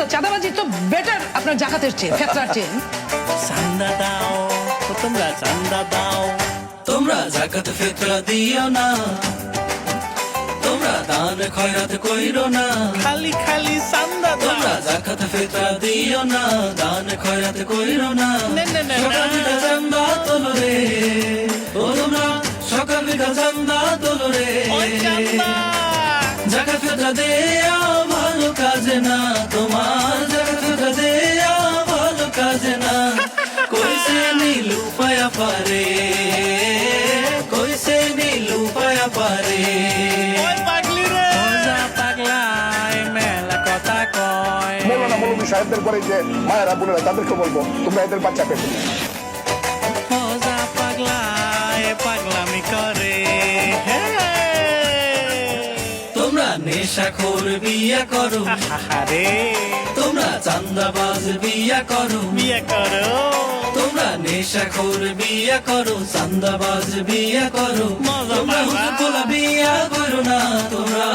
তো চাঁদাবাজি তো বেটার আপনার জাকাতের চেয়ে, ফেতরার চেয়ে। চান্দা দাও তোমরা, চান্দা দাও তোমরা, জাকাত ফিতরা দিও না, তোমরা দান খয়রাত কইরো না, খালি খালি চান্দা দাও। তোমরা জাকাত ফিতরা দিও না, দান খয়রাত কইরো না। না, না, না, সকাল বিকাল চান্দা তোলো রে, ও তোমরা সকাল বিকাল চান্দা তোলো রে। ওই চান্দা জাকাত ফিতরা দেয়া ভালো কাজে না, তোমার জাকাত ফিতরা দেয়া ভালো কাজে না। কইছে নীলু পায়া পারে, কইছে নীলু পায়া পারে। ওই পাগলি রে, ওজা পাগলাই মেলা কথা কয়। মৌলানা মৌলভী সাহেবদের পরে যে মায়েরা বোনেরা তাদেরকে বলবো তোমরা এদের বাচ্চা পেতে। ওজা পাগলাই পাগলামি করে। তোমরা নেশাখোর বিয়া করো, আরে তোমরা চান্দাবাজ বিয়া করো, বিয়ে করো তোমরা নেশাখোর বিয়া করো, চান্দাবাজ বিয়া করো। মজা তোমরা পাবা। হুজুর পোলা বিয়া করো না, তোমরা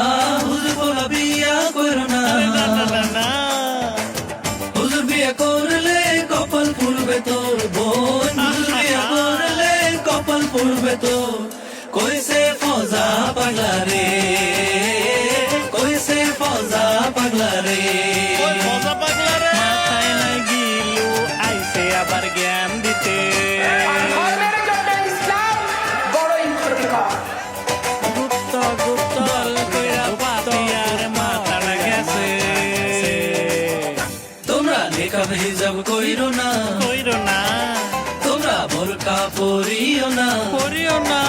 হুজুর পোলা বিয়া করো না। না, না, না, না। হুজুর বিয়া করলে কপাল পুড়বে তোর বোন, হুজুর বিয়া করলে কপাল পুড়বে তোর। কইছে ফজা পাগলা রে, কইছে ফজা পাগলা রে। ওই মজা পাগলা রে, মাথায় নাই গিলু আইছে আবার জ্ঞান দিতে। গুপ্ত গুপ্ত দল কইরা পাপিয়ার মাথাটা গেছে। তোমরা নেকাব হিজাব কইরো না, কইরো না তোমরা বোরকা পরিও না, করিও না।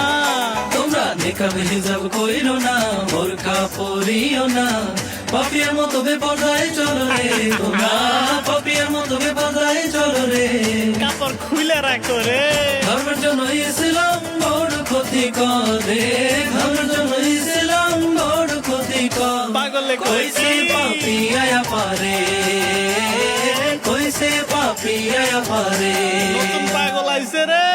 তোমরা নেকাব হিজাব কইরো না, বোরকা পরিও না। পাপিয়ার মতো বেপরদায় চলো রে, তোমরা পাপিয়ার মতো বেপরদায় চলো রে। কাপড় খুলে রাখো রে। ধর্মের জন্য ইসলাম বড় ক্ষতি করে, ধর্মের জন্য ইসলাম বড় ক্ষতি করে। পাগলে কইছে পাপি আয়া পারে, কইছে পাপি আয়া পারে। নতুন পাগল আইছে রে।